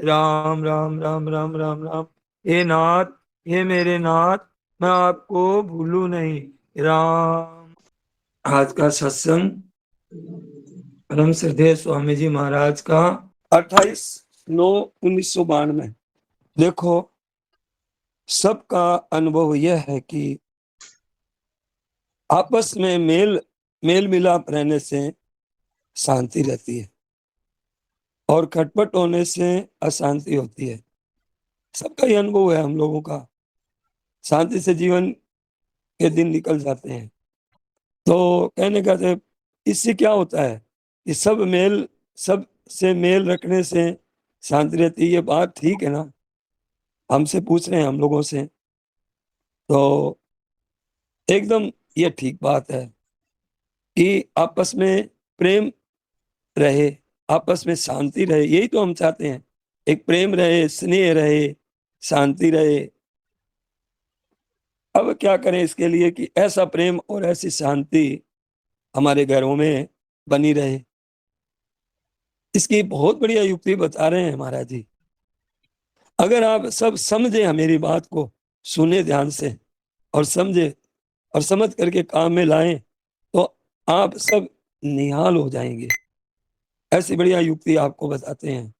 राम राम राम राम राम राम। हे नाथ, हे मेरे नाथ, मैं आपको भूलूं नहीं। राम। आज का सत्संग परम श्रद्धेय स्वामी जी महाराज का 28/9/1992। देखो, सबका अनुभव यह है कि आपस में मेल मेल मिलाप रहने से शांति रहती है और खटपट होने से अशांति होती है। सबका ये अनुभव है हम लोगों का। शांति से जीवन के दिन निकल जाते हैं। तो कहने का तो इससे क्या होता है कि सब से मेल रखने से शांति रहती है। ये बात ठीक है ना? हमसे पूछ रहे हैं, हम लोगों से, तो एकदम ये ठीक बात है कि आपस में प्रेम रहे, आपस में शांति रहे। यही तो हम चाहते हैं, एक प्रेम रहे, स्नेह रहे, शांति रहे। अब क्या करें इसके लिए कि ऐसा प्रेम और ऐसी शांति हमारे घरों में बनी रहे। इसकी बहुत बढ़िया युक्ति बता रहे हैं महाराज जी। अगर आप सब समझे मेरी बात को, सुने ध्यान से और समझे और समझ करके काम में लाएं, तो आप सब निहाल हो जाएंगे। ऐसी बढ़िया युक्ति आपको बताते हैं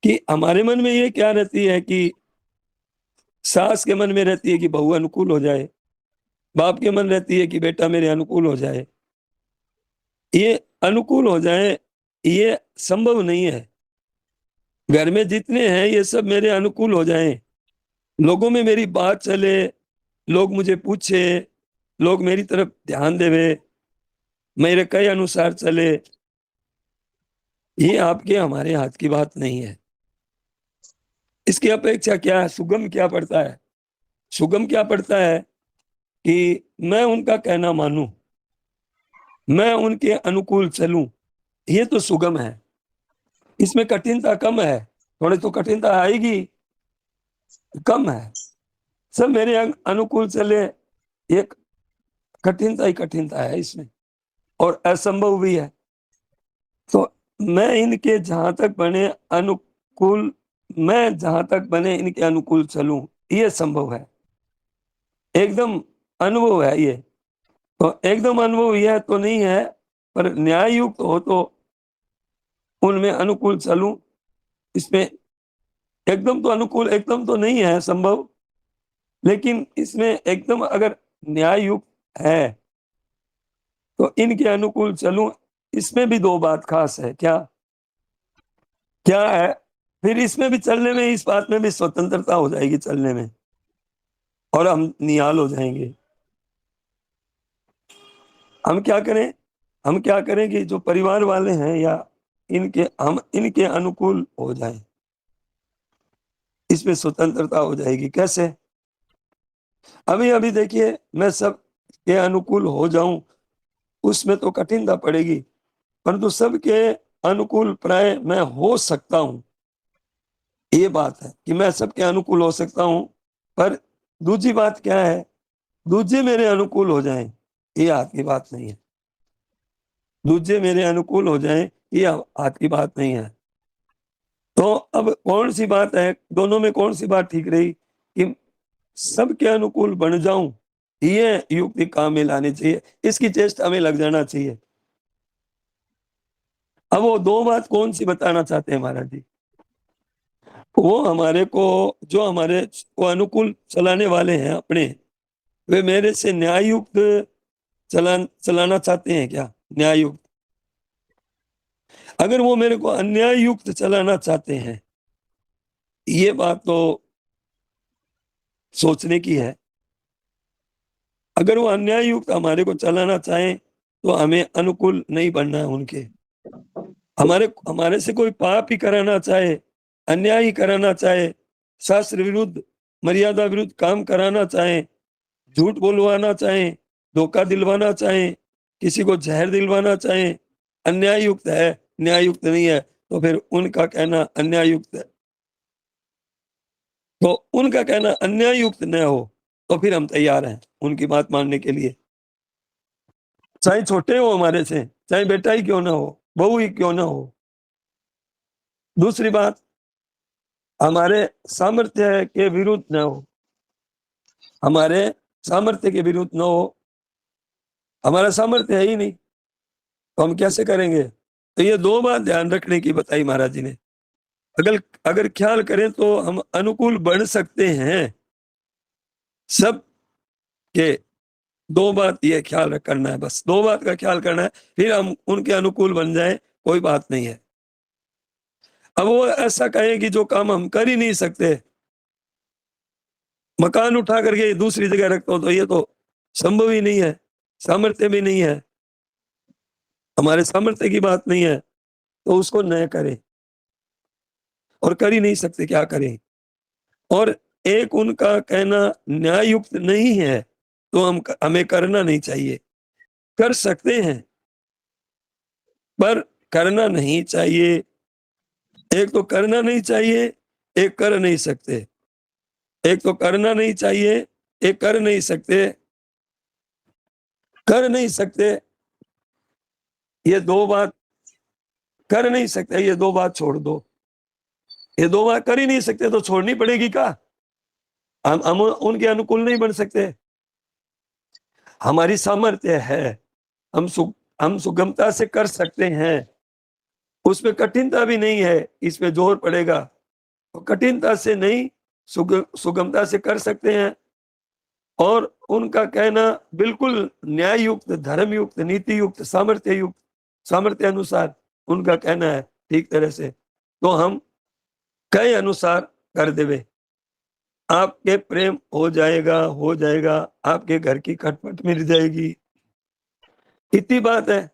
कि हमारे मन में ये क्या रहती है कि सास के मन में रहती है कि बहू अनुकूल हो जाए, बाप के मन रहती है कि बेटा मेरे अनुकूल हो जाए। ये अनुकूल हो जाए, ये संभव नहीं है। घर में जितने हैं ये सब मेरे अनुकूल हो जाएं, लोगों में मेरी बात चले, लोग मुझे पूछे, लोग मेरी तरफ ध्यान देवे, मेरे कहे अनुसार चले, ये आपके हमारे हाथ की बात नहीं है। इसकी अपेक्षा क्या है? सुगम क्या पड़ता है? सुगम क्या पड़ता है कि मैं उनका कहना मानूं, मैं उनके अनुकूल चलूं। ये तो सुगम है, इसमें कठिनता कम है। थोड़ी तो कठिनता आएगी, कम है। सब मेरे अनुकूल चले, एक कठिनता ही कठिनता है इसमें, और असंभव भी है। तो मैं इनके जहां तक बने अनुकूल, मैं जहां तक बने इनके अनुकूल चलूं, ये संभव है। एकदम अनुभव है ये। तो एकदम अनुभव यह तो नहीं है, पर न्याय युक्त हो तो उनमें अनुकूल चलूं। इसमें एकदम तो अनुकूल एकदम तो नहीं है संभव, लेकिन इसमें एकदम अगर न्याय युक्त है तो इनके अनुकूल चलूं। इसमें भी दो बात खास है। क्या क्या है? फिर इसमें भी चलने में, इस बात में भी स्वतंत्रता हो जाएगी चलने में, और हम निहाल हो जाएंगे। हम क्या करें? हम क्या करें कि जो परिवार वाले हैं या हम इनके अनुकूल हो जाएं, इसमें स्वतंत्रता हो जाएगी। कैसे? अभी अभी देखिए, मैं सब के अनुकूल हो जाऊं, उसमें तो कठिनता पड़ेगी, परंतु सबके अनुकूल प्राय मैं हो सकता हूं। ये बात है कि मैं सबके अनुकूल हो सकता हूं। पर दूसरी बात क्या है? दूसरे मेरे अनुकूल हो जाएं, ये हाथ की बात नहीं है। दूसरे मेरे अनुकूल हो जाएं, ये हाथ की बात नहीं है। तो अब कौन सी बात है, दोनों में कौन सी बात ठीक रही कि सबके अनुकूल बन जाऊं? ये युक्ति काम में लानी चाहिए, इसकी चेष्टा में लग जाना चाहिए। अब वो दो बात कौन सी बताना चाहते हैं महाराज जी? वो हमारे को, जो हमारे को अनुकूल चलाने वाले हैं अपने, वे मेरे से न्याय युक्त चलाना चाहते हैं क्या? न्याय युक्त। अगर वो मेरे को अन्याय युक्त चलाना चाहते हैं, ये बात तो सोचने की है। अगर वो अन्याय युक्त हमारे को चलाना चाहें तो हमें अनुकूल नहीं बनना है उनके। हमारे हमारे से कोई पाप ही कराना चाहे, अन्याय ही कराना चाहे, शास्त्र विरुद्ध, मर्यादा विरुद्ध काम कराना चाहे, झूठ बोलवाना चाहे, धोखा दिलवाना चाहे, किसी को जहर दिलवाना चाहे, अन्याय युक्त है, न्याय युक्त नहीं है, तो फिर उनका कहना अन्याय युक्त है। तो उनका कहना अन्याय युक्त न हो तो फिर हम तैयार हैं उनकी बात मानने के लिए, चाहे छोटे हो हमारे से, चाहे बेटा ही क्यों ना हो, बहू ही क्यों ना हो। दूसरी बात, हमारे सामर्थ्य के विरुद्ध न हो, हमारे सामर्थ्य के विरुद्ध न हो। हमारा सामर्थ्य है ही नहीं, तो हम कैसे करेंगे? तो ये दो बात ध्यान रखने की बताई महाराज जी ने। अगर अगर ख्याल करें तो हम अनुकूल बन सकते हैं सब के। दो बात ये ख्याल करना है, बस दो बात का ख्याल करना है, फिर हम उनके अनुकूल बन जाए, कोई बात नहीं है। अब वो ऐसा कहें कि जो काम हम कर ही नहीं सकते, मकान उठा करके दूसरी जगह रखता हो, तो ये तो संभव ही नहीं है, सामर्थ्य भी नहीं है, हमारे सामर्थ्य की बात नहीं है, तो उसको न करें। और कर ही नहीं सकते, क्या करें? और एक उनका कहना न्याय युक्त नहीं है, तो हमें करना नहीं चाहिए। कर सकते हैं पर करना नहीं चाहिए। एक तो करना नहीं चाहिए, एक कर नहीं सकते। एक तो करना नहीं चाहिए, एक कर नहीं सकते। कर नहीं सकते, ये दो बात, कर नहीं सकते ये दो बात छोड़ दो। ये दो बात कर ही नहीं सकते तो छोड़नी पड़ेगी क्या? हम उनके अनुकूल नहीं बन सकते। हमारी सामर्थ्य है, हम हम सुगमता से कर सकते हैं, उसमें कठिनता भी नहीं है। इसमें जोर पड़ेगा तो कठिनता से नहीं, सुगमता से कर सकते हैं। और उनका कहना बिल्कुल न्याय युक्त, धर्म युक्त, नीति युक्त, सामर्थ्य युक्त, सामर्थ्य अनुसार उनका कहना है ठीक तरह से, तो हम कहे अनुसार कर देवे। आपके प्रेम हो जाएगा, हो जाएगा, आपके घर की खटपट मिल जाएगी, इतनी बात है।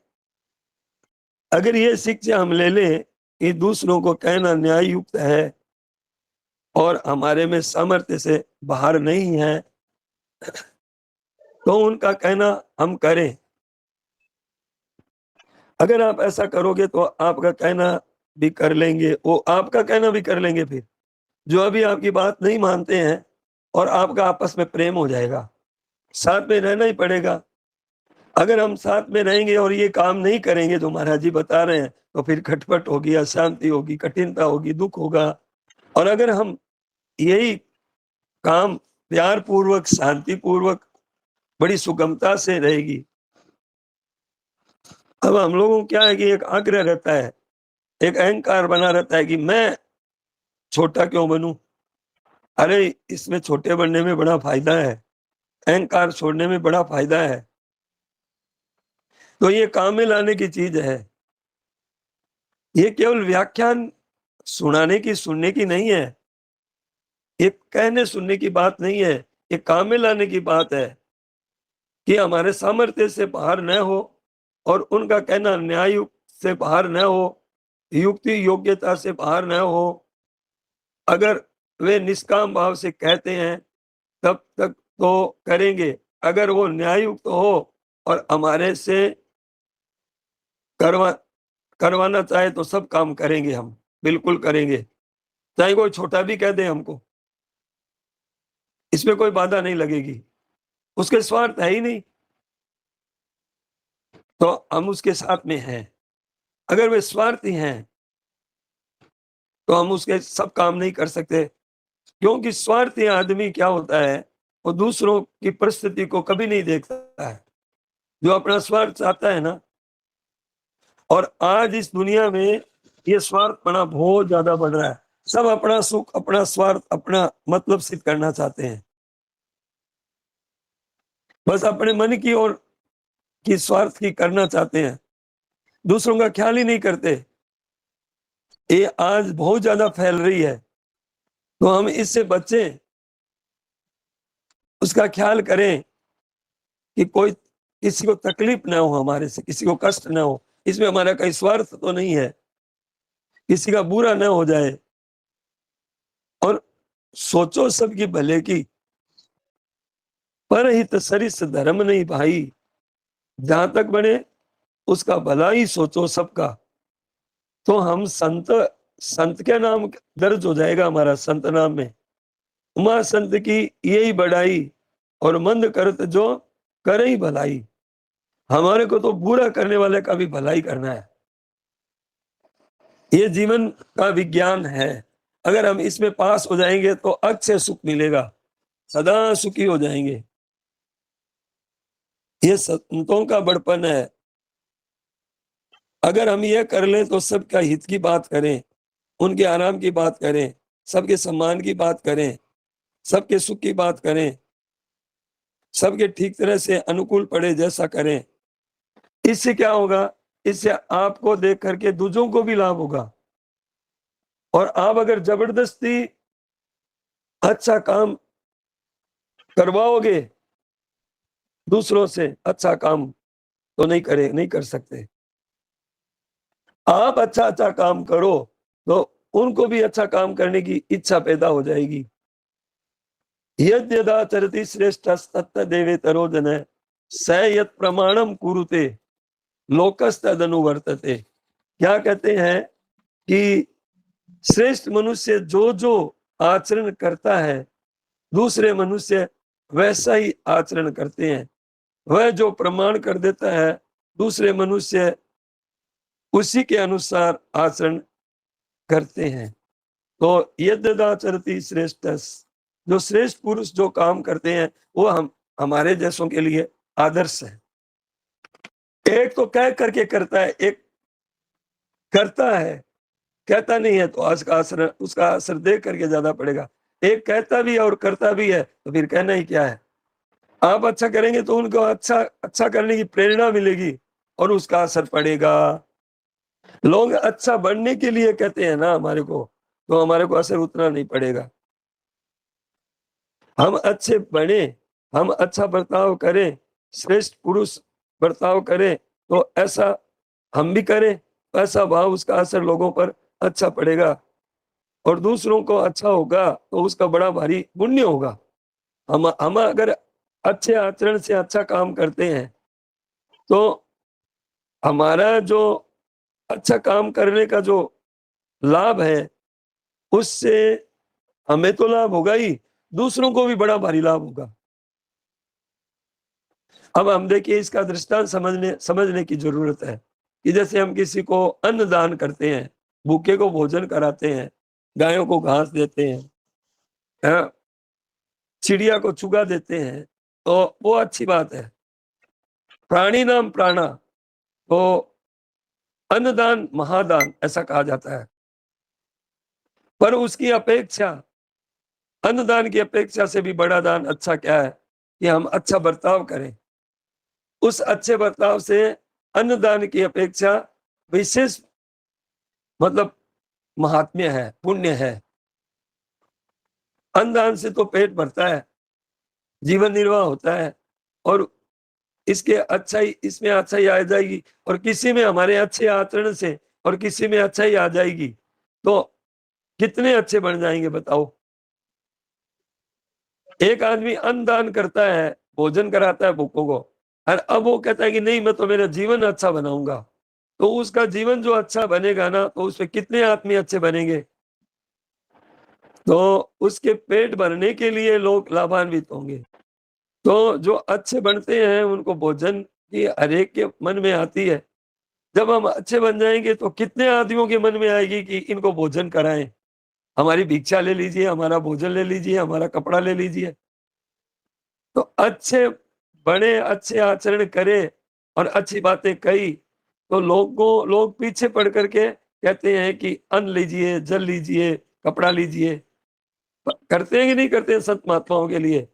अगर ये शिक्षा हम ले लें कि दूसरों को कहना न्याय युक्त है और हमारे में सामर्थ्य से बाहर नहीं है, तो उनका कहना हम करें। अगर आप ऐसा करोगे तो आपका कहना भी कर लेंगे, वो आपका कहना भी कर लेंगे। फिर जो अभी आपकी बात नहीं मानते हैं, और आपका आपस में प्रेम हो जाएगा, साथ में रहना ही पड़ेगा। अगर हम साथ में रहेंगे और ये काम नहीं करेंगे जो महाराज जी बता रहे हैं, तो फिर खटपट होगी, अशांति होगी, कठिनता होगी, दुख होगा। और अगर हम यही काम प्यार पूर्वक, शांति पूर्वक, बड़ी सुगमता से रहेगी। अब हम लोगों को क्या है कि एक आग्रह रहता है, एक अहंकार बना रहता है कि मैं छोटा क्यों बनूं? अरे इसमें छोटे बनने में बड़ा फायदा है, अहंकार छोड़ने में बड़ा फायदा है। तो ये काम में लाने की चीज है। ये केवल व्याख्यान सुनाने की, सुनने की नहीं है, ये कहने सुनने की बात नहीं है, ये काम में लाने की बात है कि हमारे सामर्थ्य से बाहर न हो और उनका कहना न्याय से बाहर न हो, युक्ति योग्यता से बाहर न हो। अगर वे निष्काम भाव से कहते हैं तब तक तो करेंगे, अगर वो न्यायुक्त हो और हमारे से करवा करवाना चाहे तो सब काम करेंगे, हम बिल्कुल करेंगे, चाहे कोई छोटा भी कह दे हमको, इसमें कोई बाधा नहीं लगेगी। उसके स्वार्थ है ही नहीं, तो हम उसके साथ में हैं। अगर वे स्वार्थी हैं तो हम उसके सब काम नहीं कर सकते, क्योंकि स्वार्थी आदमी क्या होता है, वो दूसरों की परिस्थिति को कभी नहीं देखता है, जो अपना स्वार्थ चाहता है ना। और आज इस दुनिया में ये स्वार्थपना बहुत ज्यादा बढ़ रहा है। सब अपना सुख, अपना स्वार्थ, अपना मतलब सिद्ध करना चाहते हैं, बस अपने मन की और की स्वार्थ की करना चाहते हैं, दूसरों का ख्याल ही नहीं करते। ये आज बहुत ज्यादा फैल रही है, तो हम इससे बचें, उसका ख्याल करें कि कोई किसी को तकलीफ ना हो, हमारे से किसी को कष्ट ना हो। इसमें हमारा कोई स्वार्थ तो नहीं है, किसी का बुरा ना हो जाए। और सोचो सबकी भले की, परहित सरिस धर्म नहीं भाई। जहां तक बने उसका भला ही सोचो सबका, तो हम संत, संत के नाम दर्ज हो जाएगा हमारा संत नाम में। उमा संत की यही बढ़ाई, और मंद करत जो करे ही भलाई। हमारे को तो बुरा करने वाले का भी भलाई करना है। ये जीवन का विज्ञान है। अगर हम इसमें पास हो जाएंगे तो अक्षय सुख मिलेगा, सदा सुखी हो जाएंगे। ये संतों का बड़पन है। अगर हम ये कर लें तो सबका हित की बात करें, उनके आराम की बात करें, सबके सम्मान की बात करें, सबके सुख की बात करें, सबके ठीक तरह से अनुकूल पड़े जैसा करें। इससे क्या होगा? इससे आपको देख करके दूसरों को भी लाभ होगा। और आप अगर जबरदस्ती अच्छा काम करवाओगे दूसरों से, अच्छा काम तो नहीं कर सकते। आप अच्छा काम करो तो उनको भी अच्छा काम करने की इच्छा पैदा हो जाएगी। यद्यदाचरति श्रेष्ठस्तत्तदेवेतरो जनः स यत् प्रमाणम कुरुते लोकस्तदनुवर्तते। क्या कहते हैं कि श्रेष्ठ मनुष्य जो जो आचरण करता है, दूसरे मनुष्य वैसा ही आचरण करते हैं। वह जो प्रमाण कर देता है, दूसरे मनुष्य उसी के अनुसार आचरण करते हैं। तो यद्यदाचरति श्रेष्ठस, जो श्रेष्ठ पुरुष जो काम करते हैं वो हमारे जैसों के लिए आदर्श है। एक तो कह करके करता है, एक करता है, कहता नहीं है तो उसका असर देख करके ज्यादा पड़ेगा। एक कहता भी है और करता भी है तो फिर कहना ही क्या है। आप अच्छा करेंगे तो उनको अच्छा अच्छा करने की प्रेरणा मिलेगी और उसका असर पड़ेगा। लोग अच्छा बनने के लिए कहते हैं ना हमारे को, तो हमारे को असर उतना नहीं पड़ेगा। हम अच्छे बने, हम अच्छा बर्ताव करें, श्रेष्ठ पुरुष बर्ताव करें, तो ऐसा हम भी करें, ऐसा भाव उसका असर लोगों पर अच्छा पड़ेगा और दूसरों को अच्छा होगा तो उसका बड़ा भारी पुण्य होगा। हम अगर अच्छे आचरण से अच्छा काम करते हैं तो हमारा जो अच्छा काम करने का जो लाभ है उससे हमें तो लाभ होगा ही, दूसरों को भी बड़ा भारी लाभ होगा। अब हम देखिए इसका दृष्टांत समझने की जरूरत है कि जैसे हम किसी को अन्न दान करते हैं, भूखे को भोजन कराते हैं, गायों को घास देते हैं, हाँ, चिड़िया को चुगा देते हैं, तो वो अच्छी बात है। प्राणी नाम प्राणा, तो अन्नदान महादान ऐसा कहा जाता है। पर उसकी अपेक्षा, अन्नदान की अपेक्षा से भी बड़ा दान अच्छा क्या है कि हम अच्छा बर्ताव करें। उस अच्छे बर्ताव से अन्नदान की अपेक्षा विशेष मतलब महात्म्य है, पुण्य है। अन्नदान से तो पेट भरता है, जीवन निर्वाह होता है और इसमें अच्छाई आ जाएगी और किसी में हमारे अच्छे आचरण से और किसी में अच्छाई आ जाएगी तो कितने अच्छे बन जाएंगे बताओ। एक आदमी अन्न दान करता है, भोजन कराता है भूखों को, और अब वो कहता है कि नहीं मैं तो मेरा जीवन अच्छा बनाऊंगा, तो उसका जीवन जो अच्छा बनेगा ना तो उसमें कितने आदमी अच्छे बनेंगे। तो उसके पेट भरने के लिए लोग लाभान्वित होंगे। तो जो अच्छे बनते हैं उनको भोजन की हरेक के मन में आती है। जब हम अच्छे बन जाएंगे तो कितने आदमियों के मन में आएगी कि इनको भोजन कराएं, हमारी भिक्षा ले लीजिए, हमारा भोजन ले लीजिए, हमारा कपड़ा ले लीजिए। तो अच्छे बड़े, अच्छे आचरण करे और अच्छी बातें कही तो लोग पीछे पड़ करके कहते हैं कि अन्न लीजिए, जल लीजिए, कपड़ा लीजिए। करते हैं कि नहीं करते हैं संत महात्माओं के लिए?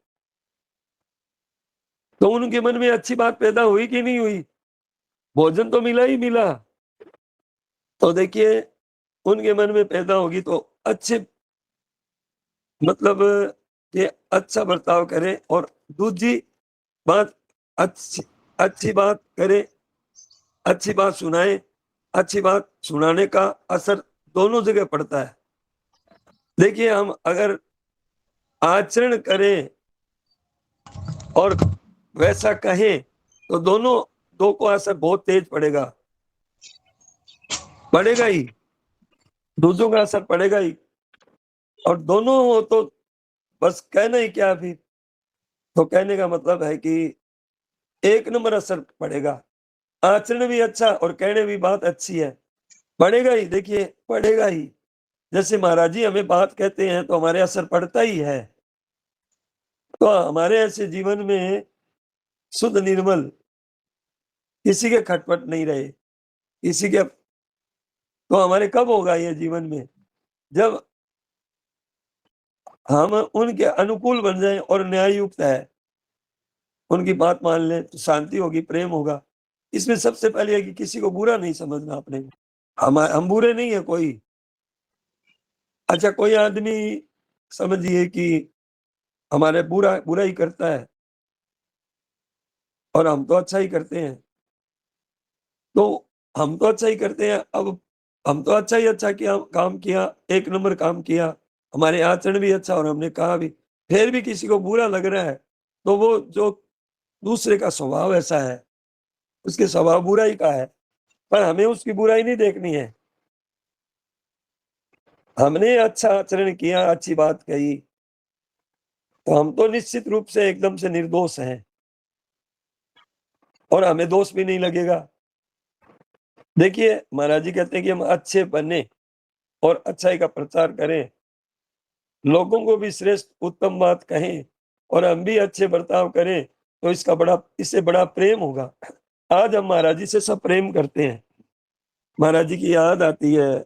तो उनके मन में अच्छी बात पैदा हुई कि नहीं हुई? भोजन तो मिला ही मिला। तो देखिए उनके मन में पैदा होगी तो अच्छे मतलब कि अच्छा बर्ताव करें और दूसरी बात अच्छी अच्छी बात करें, अच्छी बात सुनाएं। अच्छी बात सुनाने का असर दोनों जगह पड़ता है। देखिए हम अगर आचरण करें और वैसा कहें तो दो को असर बहुत तेज पड़ेगा, पड़ेगा ही, दूसरों का असर पड़ेगा ही। और दोनों हो तो बस कहना ही क्या फिर। तो कहने का मतलब है कि एक नंबर असर पड़ेगा, आचरण भी अच्छा और कहने भी बात अच्छी है पड़ेगा ही, देखिए पड़ेगा ही। जैसे महाराज जी हमें बात कहते हैं तो हमारे असर पड़ता ही है। तो हमारे ऐसे जीवन में शुद्ध निर्मल, किसी के खटपट नहीं रहे, किसी के, तो हमारे कब होगा ये जीवन में? जब हम उनके अनुकूल बन जाएं और न्याय युक्त है, उनकी बात मान लें तो शांति होगी, प्रेम होगा। इसमें सबसे पहले है कि किसी को बुरा नहीं समझना अपने को। हम बुरे नहीं है कोई। अच्छा, कोई आदमी समझिए कि हमारे बुरा ही करता है और हम तो अच्छा ही करते हैं, तो हम तो अच्छा ही करते हैं। अब हम तो अच्छा ही अच्छा किया, काम किया, एक नंबर काम किया, हमारे आचरण भी अच्छा और हमने कहा भी, फिर भी किसी को बुरा लग रहा है, तो वो जो दूसरे का स्वभाव ऐसा है, उसके स्वभाव बुराई का है, पर हमें उसकी बुराई नहीं देखनी है। हमने अच्छा आचरण किया, अच्छी बात कही, तो हम तो निश्चित रूप से एकदम से निर्दोष हैं और हमें दोष भी नहीं लगेगा। देखिए महाराज जी कहते हैं कि हम अच्छे बने और अच्छाई का प्रचार करें, लोगों को भी श्रेष्ठ उत्तम बात कहें और हम भी अच्छे बर्ताव करें, तो इससे बड़ा प्रेम होगा। आज हम महाराज जी से सब प्रेम करते हैं, महाराज जी की याद आती है,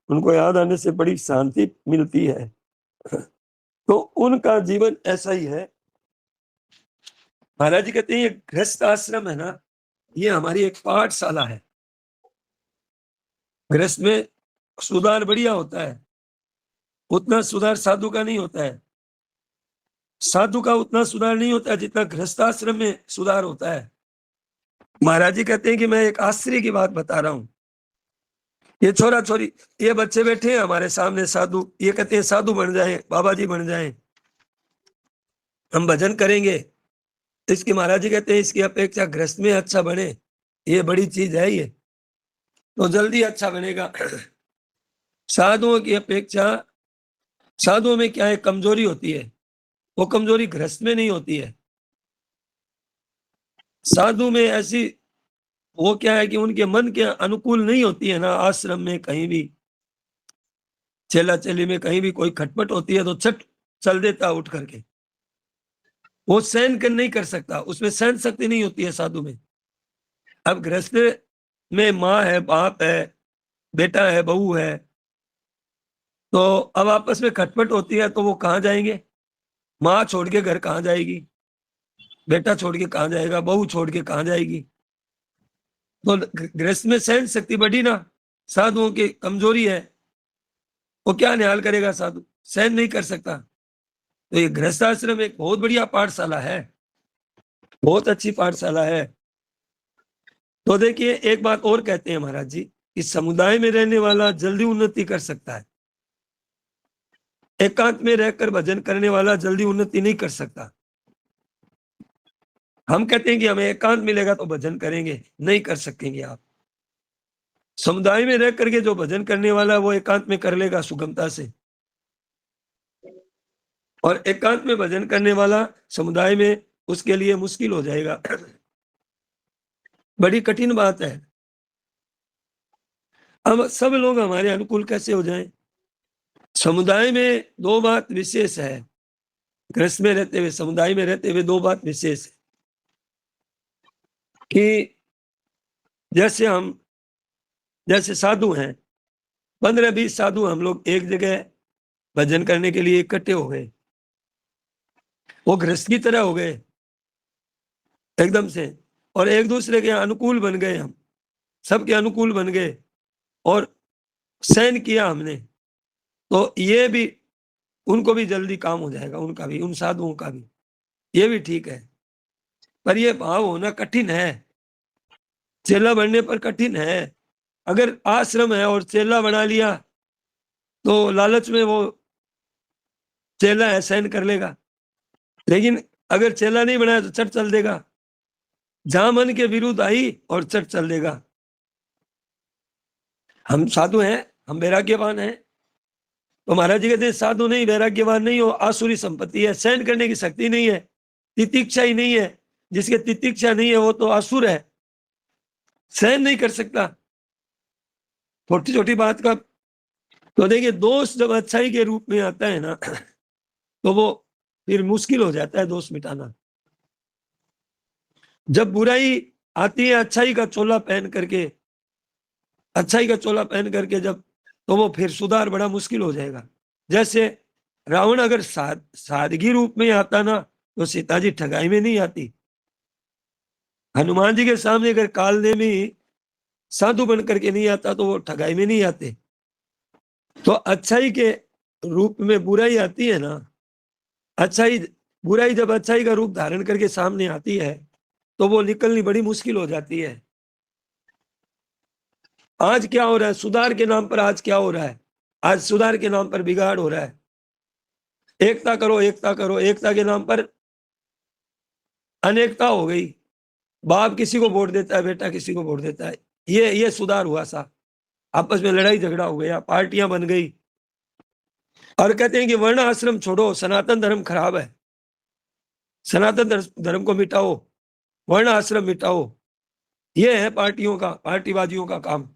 उनको याद आने से बड़ी शांति मिलती है। तो उनका जीवन ऐसा ही है। महाराज जी कहते हैं ये गृहस्थ आश्रम है ना, ये हमारी एक पाठशाला है। गृहस्थ में सुधार बढ़िया होता है, उतना सुधार साधु का नहीं होता है। साधु का उतना सुधार नहीं होता है जितना गृहस्थाश्रम में सुधार होता है। महाराज जी कहते हैं कि मैं एक आश्चर्य की बात बता रहा हूं। ये छोरा छोरी, ये बच्चे बैठे हैं हमारे सामने साधु, ये कहते हैं साधु बन जाए, बाबा जी बन जाए, हम भजन करेंगे। इसकी महाराज जी कहते हैं इसकी अपेक्षा गृहस्थ में अच्छा बने, ये बड़ी चीज है, ये तो जल्दी अच्छा बनेगा। साधुओं की अपेक्षा, साधुओं में क्या है, कमजोरी होती है, वो कमजोरी गृहस्थ में नहीं होती है। साधु में ऐसी, वो क्या है कि उनके मन के अनुकूल नहीं होती है ना। आश्रम में कहीं भी, चेला चेली में कहीं भी कोई खटपट होती है तो छट चल देता उठ करके, वो सहन कर नहीं कर सकता, उसमें सहन शक्ति नहीं होती है साधु में। अब गृहस्थ में माँ है, बाप है, बेटा है, बहू है, तो अब आपस में खटपट होती है तो वो कहाँ जाएंगे? माँ छोड़ के घर कहाँ जाएगी, बेटा छोड़ के कहाँ जाएगा, बहू छोड़ के कहाँ जाएगी? तो गृहस्थ में सहन शक्ति बढ़ी ना। साधुओं की कमजोरी है, वो क्या न्याय करेगा, साधु सहन नहीं कर सकता। तो ये गृहस्थ आश्रम एक बहुत बढ़िया पाठशाला है, बहुत अच्छी पाठशाला है। तो देखिए एक बात और कहते हैं महाराज जी, इस समुदाय में रहने वाला जल्दी उन्नति कर सकता है, एकांत में रहकर भजन करने वाला जल्दी उन्नति नहीं कर सकता। हम कहते हैं कि हमें एकांत मिलेगा तो भजन करेंगे, नहीं कर सकेंगे आप। समुदाय में रह करके जो भजन करने वाला वो एकांत में कर लेगा सुगमता से, और एकांत में भजन करने वाला समुदाय में उसके लिए मुश्किल हो जाएगा। बड़ी कठिन बात है। अब सब लोग हमारे अनुकूल कैसे हो जाएं? समुदाय में दो बात विशेष है, गृहस्थ में रहते हुए, समुदाय में रहते हुए दो बात विशेष है कि जैसे साधु हैं, 15-20 साधु हम लोग एक जगह भजन करने के लिए इकट्ठे हो गए, वो गृहस्थ की तरह हो गए एकदम से, और एक दूसरे के अनुकूल बन गए, हम सबके अनुकूल बन गए और सहन किया हमने, तो ये भी, उनको भी जल्दी काम हो जाएगा, उनका भी, उन साधुओं का भी, ये भी ठीक है। पर ये भाव होना कठिन है, चेला बनने पर कठिन है। अगर आश्रम है और चेला बना लिया तो लालच में वो चेला है सहन कर लेगा, लेकिन अगर चेला नहीं बनाया तो चट चल देगा, जहां मन के विरुद्ध आई और चट चल देगा। हम साधु हैं, हम वैराग्यवान हैं, तो महाराज जी कहते हैं साधु नहीं, वैराग्यवान नहीं हो, आसुरी संपत्ति है, सहन करने की शक्ति नहीं है, तितिक्षा ही नहीं है। जिसके तितिक्षा नहीं है वो तो आसुर है, सहन नहीं कर सकता। छोटी छोटी बात का। तो देखिए, दोष जब अच्छाई के रूप में आता है ना, तो वो फिर मुश्किल हो जाता है दोष मिटाना। जब बुराई आती है अच्छाई का चोला पहन करके, अच्छाई का चोला पहन करके जब, तो वो फिर सुधार बड़ा मुश्किल हो जाएगा। जैसे रावण अगर सादगी रूप में आता ना, तो सीता जी ठगाई में नहीं आती। हनुमान जी के सामने अगर काल में साधु बन करके नहीं आता, तो वो ठगाई में नहीं आते। तो अच्छाई के रूप में बुराई आती है ना, अच्छाई बुराई जब अच्छाई का रूप धारण करके सामने आती है, तो वो निकलनी बड़ी मुश्किल हो जाती है। आज क्या हो रहा है सुधार के नाम पर? आज क्या हो रहा है? आज सुधार के नाम पर बिगाड़ हो रहा है। एकता करो, एकता करो, एकता के नाम पर अनेकता हो गई। बाप किसी को वोट देता है, बेटा किसी को वोट देता है। ये सुधार हुआ सा? आपस में लड़ाई झगड़ा हो गया, पार्टियां बन गई, और कहते हैं कि वर्ण आश्रम छोड़ो, सनातन धर्म खराब है, सनातन धर्म को मिटाओ, वर्ण आश्रम मिटाओ। ये है पार्टियों का, पार्टीबाजियों का काम।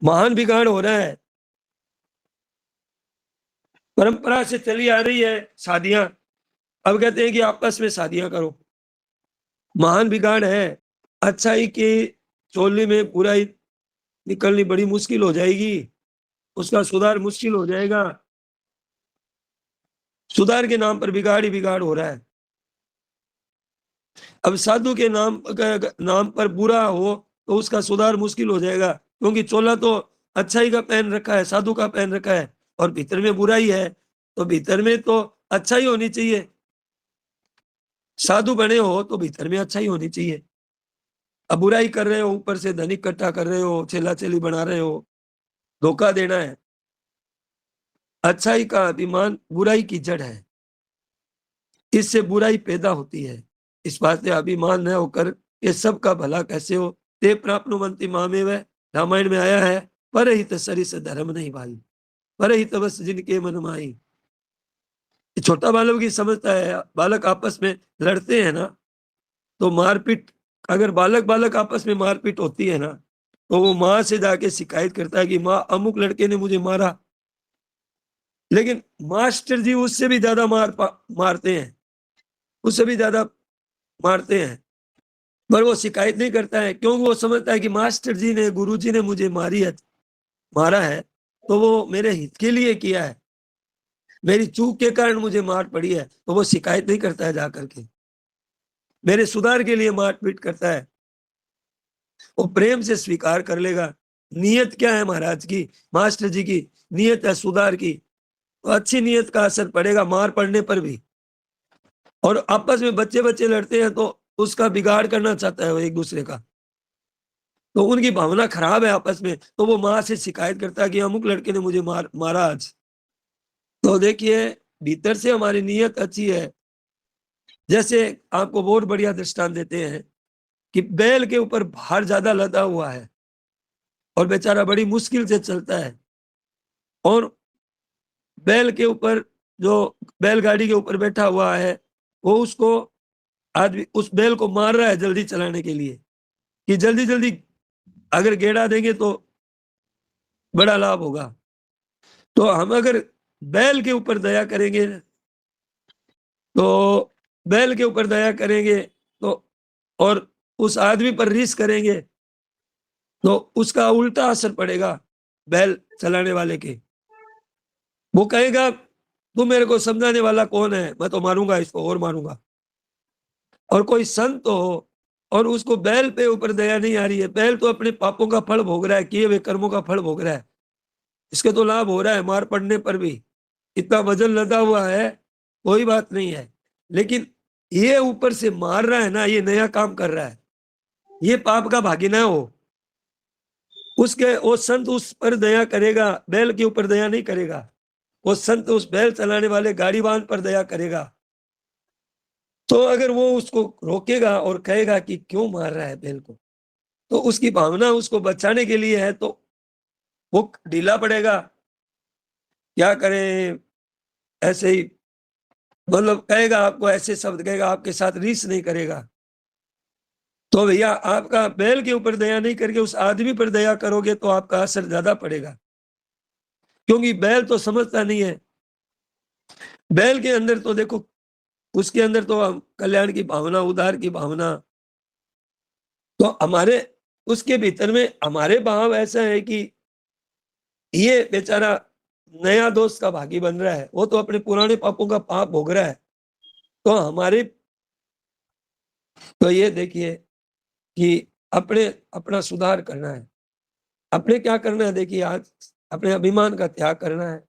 महान बिगाड़ हो रहा है। परंपरा से चली आ रही है शादियां, अब कहते हैं कि आपस में शादियां करो। महान बिगाड़ है। अच्छाई की चोली में बुराई निकलनी बड़ी मुश्किल हो जाएगी, उसका सुधार मुश्किल हो जाएगा। सुधार के नाम पर बिगाड़ ही बिगाड़ हो रहा है। अब साधु के नाम पर बुरा हो, तो उसका सुधार मुश्किल हो जाएगा, क्योंकि चोला तो अच्छाई का पहन रखा है, साधु का पहन रखा है, और भीतर में बुराई है। तो भीतर में तो अच्छाई होनी चाहिए, साधु बने हो तो भीतर में अच्छाई होनी चाहिए। अब बुराई कर रहे हो, ऊपर से धन इकट्ठा कर रहे हो, चेला चेली बना रहे हो, धोखा देना है। अच्छाई का अभिमान बुराई की जड़ है, इससे बुराई पैदा होती है। इस बात से अभिमान न होकर ये सब का भला कैसे हो? ते प्राप्नुवन्ति मामेव, रामायण में आया है, परहित सरिस धर्म नहीं भाई, परहित बस जिनके मन माई। छोटा बालक की समझता है, बालक आपस में लड़ते हैं ना, तो मारपीट, अगर बालक बालक आपस में मारपीट होती है ना, तो वो माँ से जाके शिकायत करता है कि माँ अमुक लड़के ने मुझे मारा। लेकिन मास्टर जी उससे भी ज्यादा मारते हैं, उससे भी ज्यादा मारते हैं, पर वो शिकायत नहीं करता है, क्योंकि वो समझता है कि मास्टर जी ने, गुरु जी ने मुझे मारा है, तो वो मेरे हित के लिए किया है, मेरी चूक के कारण मुझे मार पड़ी है। तो वो शिकायत नहीं करता है जाकर के, मेरे सुधार के लिए मारपीट करता है। वो प्रेम से स्वीकार कर लेगा। नियत क्या है महाराज की, मास्टर जी की नियत है सुधार की, तो अच्छी नियत का असर पड़ेगा मार पड़ने पर भी। और आपस में बच्चे बच्चे लड़ते हैं, तो उसका बिगाड़ करना चाहता है वो एक दूसरे का, तो उनकी भावना खराब है आपस में, तो वो माँ से शिकायत करता है कि अमुक लड़के ने मुझे मारा आज। तो देखिए, भीतर से हमारी नियत अच्छी है। जैसे आपको बहुत बढ़िया दृष्टांत देते हैं कि बैल के ऊपर भार ज्यादा लदा हुआ है, और बेचारा बड़ी मुश्किल से चलता है, और बैल के ऊपर, जो बैलगाड़ी के ऊपर बैठा हुआ है, वो उसको, आदमी उस बैल को मार रहा है जल्दी चलाने के लिए, कि जल्दी जल्दी अगर गेड़ा देंगे तो बड़ा लाभ होगा। तो हम अगर बैल के ऊपर दया करेंगे, तो बैल के ऊपर दया करेंगे, तो और उस आदमी पर रीस करेंगे, तो उसका उल्टा असर पड़ेगा बैल चलाने वाले के। वो कहेगा तू मेरे को समझाने वाला कौन है, मैं तो मारूंगा इसको और मारूंगा। और कोई संत हो, और उसको बैल पे ऊपर दया नहीं आ रही है, बैल तो अपने पापों का फल भोग रहा है, किए हुए कर्मों का फल भोग रहा है, इसके तो लाभ हो रहा है मार पड़ने पर भी, इतना वजन लदा हुआ है, कोई बात नहीं है। लेकिन ये ऊपर से मार रहा है ना, ये नया काम कर रहा है, ये पाप का भागी ना हो। उसके वो संत उस पर दया करेगा, बैल के ऊपर दया नहीं करेगा। वो संत उस बैल चलाने वाले गाड़ीवान पर दया करेगा। तो अगर वो उसको रोकेगा और कहेगा कि क्यों मार रहा है बैल को, तो उसकी भावना उसको बचाने के लिए है, तो वो ढीला पड़ेगा। क्या करें, ऐसे ही, मतलब कहेगा आपको ऐसे शब्द कहेगा, आपके साथ रीस नहीं करेगा। तो भैया आपका बैल के ऊपर दया नहीं करके उस आदमी पर दया करोगे तो आपका असर ज्यादा पड़ेगा, क्योंकि बैल तो समझता नहीं है। बैल के अंदर तो देखो, उसके अंदर तो कल्याण की भावना, उद्धार की भावना, तो हमारे उसके भीतर में हमारे भाव ऐसा है कि ये बेचारा नया दोस्त का भागी बन रहा है, वो तो अपने पुराने पापों का पाप भोग रहा है। तो हमारे, तो ये देखिए कि अपने अपना सुधार करना है। अपने क्या करना है, देखिए आज अपने अभिमान का त्याग करना है,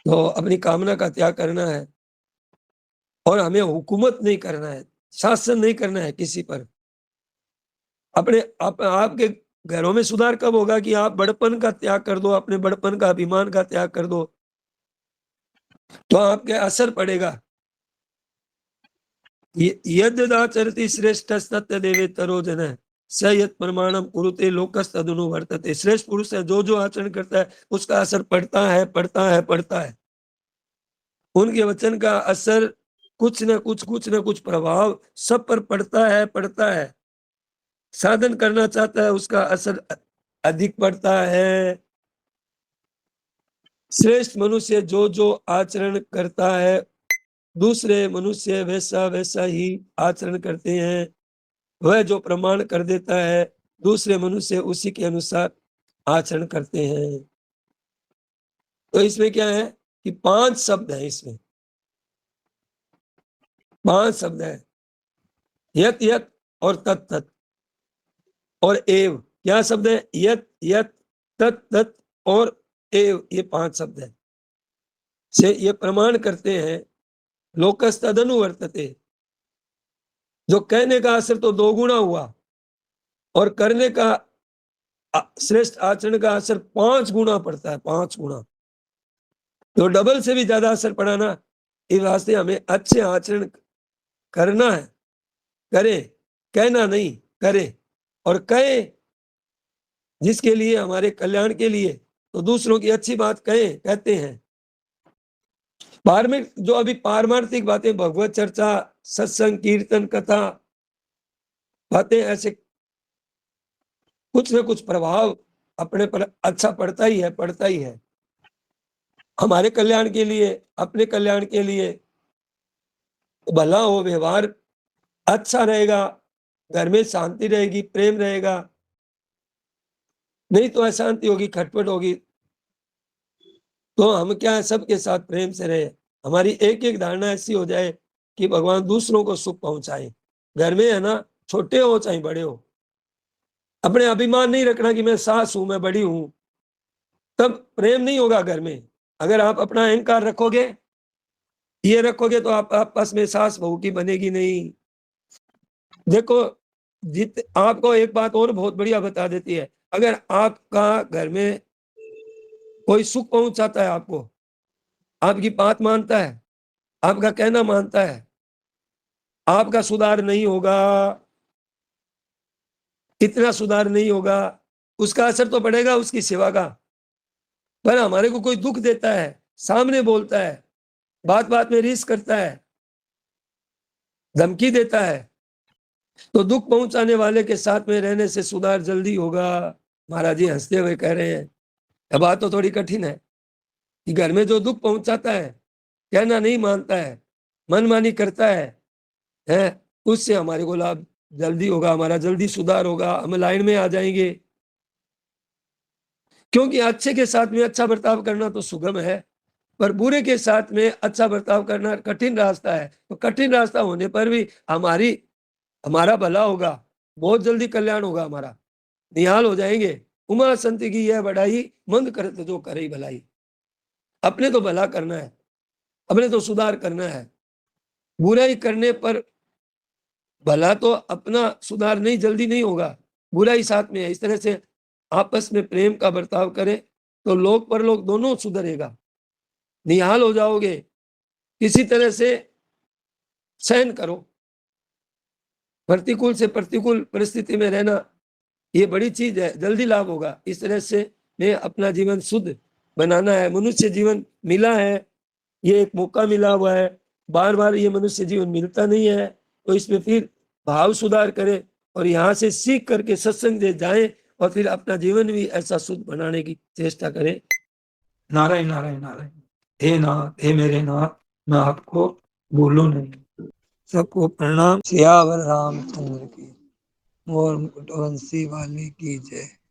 तो अपनी कामना का त्याग करना है, और हमें हुकूमत नहीं करना है, शासन नहीं करना है किसी पर। अपने आपके घरों में सुधार कब होगा कि आप बड़पन का त्याग कर दो, अपने बड़पन का अभिमान का त्याग कर दो, तो आपके असर पड़ेगा। यद्यदाचरति श्रेष्ठ सत्य देवे तरो जन स यत् प्रमाणम कुरुते लोकस्तदनु वर्तते। श्रेष्ठ पुरुष है, जो जो आचरण करता है उसका असर पड़ता है, पड़ता है, पड़ता है। उनके वचन का असर कुछ न कुछ प्रभाव सब पर पड़ता है, पड़ता है। साधन करना चाहता है उसका असर अधिक पड़ता है। श्रेष्ठ मनुष्य जो जो आचरण करता है, दूसरे मनुष्य वैसा वैसा ही आचरण करते हैं। वह जो प्रमाण कर देता है, दूसरे मनुष्य उसी के अनुसार आचरण करते हैं। तो इसमें क्या है कि 5 शब्द हैं, इसमें 5 शब्द हैं, यत यत और तत् तत् और एव। क्या शब्द है? यत यत, तत् तत् और एव, ये 5 शब्द हैं। से ये प्रमाण करते हैं लोकस्तदनु वर्तते। जो कहने का असर तो 2 गुना हुआ, और करने का श्रेष्ठ आचरण का असर 5 गुना पड़ता है, 5 गुना। तो डबल से भी ज्यादा असर पड़ा ना। इस वास्ते हमें अच्छे आचरण करना है, करें, कहना नहीं, करें, और कहें जिसके लिए, हमारे कल्याण के लिए, तो दूसरों की अच्छी बात कहें, कहते हैं। पारमिक जो अभी पारमार्थिक बातें, भगवत चर्चा, सत्संग, कीर्तन, कथा बातें, ऐसे कुछ न कुछ प्रभाव अपने पर अच्छा पड़ता ही है, पड़ता ही है। हमारे कल्याण के लिए, अपने कल्याण के लिए भला हो, व्यवहार अच्छा रहेगा, घर में शांति रहेगी, प्रेम रहेगा। नहीं तो अशांति होगी, खटपट होगी। तो हम क्या है, सबके साथ प्रेम से रहे। हमारी एक एक धारणा ऐसी हो जाए कि भगवान दूसरों को सुख पहुंचाए। घर में है ना, छोटे हो चाहे बड़े हो, अपने अभिमान नहीं रखना कि मैं सास हूं, मैं बड़ी हूं, तब प्रेम नहीं होगा घर में। अगर आप अपना अहंकार रखोगे, ये रखोगे, तो आप आपस में सास बहू की बनेगी नहीं। देखो, आपको एक बात और बहुत बढ़िया बता देती है। अगर आपका घर में कोई सुख पहुंचाता है आपको, आपकी बात मानता है, आपका कहना मानता है, आपका सुधार नहीं होगा, इतना सुधार नहीं होगा, उसका असर तो पड़ेगा उसकी सेवा का। पर हमारे को कोई दुख देता है, सामने बोलता है, बात बात में रीस करता है, धमकी देता है, तो दुख पहुंचाने वाले के साथ में रहने से सुधार जल्दी होगा। महाराज जी हंसते हुए कह रहे हैं, अब बात तो थोड़ी कठिन है कि घर में जो दुख पहुंचाता है, कहना नहीं मानता है, मनमानी करता है, उससे हमारे को लाभ जल्दी होगा, हमारा जल्दी सुधार होगा, हम लाइन में आ जाएंगे। क्योंकि अच्छे के साथ में अच्छा बर्ताव करना तो सुगम है, पर बुरे के साथ में अच्छा बर्ताव करना कठिन रास्ता है। तो कठिन रास्ता होने पर भी हमारा भला होगा, बहुत जल्दी कल्याण होगा हमारा, निहाल हो जाएंगे। उमा संत की यह बढ़ाई, मंद करत जो करे भलाई। अपने तो भला करना है, अपने तो सुधार करना है। बुराई करने पर भला तो अपना सुधार नहीं, जल्दी नहीं होगा, बुराई साथ में है। इस तरह से आपस में प्रेम का बर्ताव करें तो लोक परलोक दोनों सुधरेगा, निहाल हो जाओगे। किसी तरह से सहन करो, प्रतिकूल से प्रतिकूल परिस्थिति में रहना ये बड़ी चीज है, जल्दी लाभ होगा। इस तरह से मैं अपना जीवन शुद्ध बनाना है। मनुष्य जीवन मिला है, ये एक मौका मिला हुआ है, बार बार ये मनुष्य जीवन मिलता नहीं है, तो इसमें फिर भाव सुधार करें और यहाँ से सीख करके सत्संग से जाएं और फिर अपना जीवन भी ऐसा शुद्ध बनाने की चेष्टा करें। नारायण नारायण नारायण। हे नाथ, हे मेरे नाथ, मैं आपको भूलूं नहीं। सबको प्रणाम। सियावर रामचंद्र की, मोर मुकुट वंशी वाले की जय।